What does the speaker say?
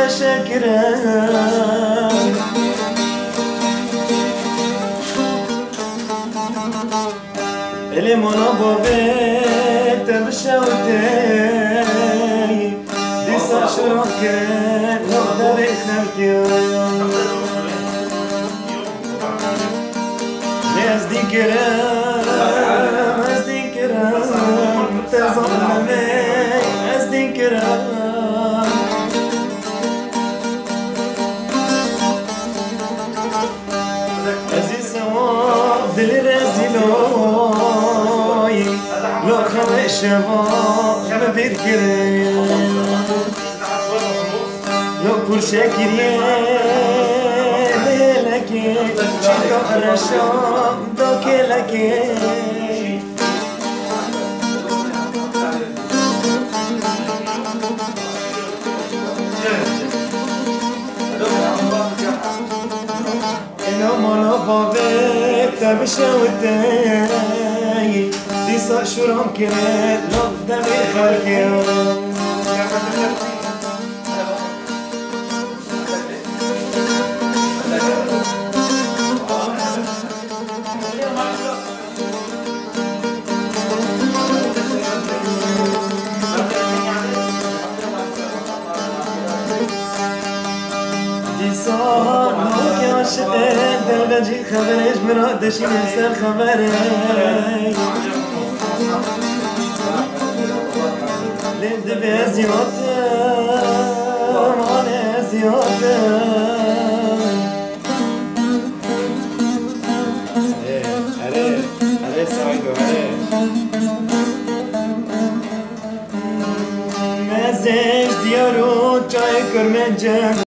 شكرا اللي منابو بيت بشوتي دي صار شروكك نبدا بخلقي ازدي كرام ازدي كرام تظلمي ازدي كرام ازي سواب دل رزيلوي لو خوي شباب ما بيذكرين لو كل شاكرين لكي شكو الرشام دوكي لكي إنو مولو بابك تبشوتي دي صار شرام كريت لو دمي خلقي صار نوك يا عشقين دلغجي خبريش مرادشي ننسى الخبري لين دبي زيوتم وانا زيوتم عليه سعيدو عليه مزيج ديارو جاي كرمجم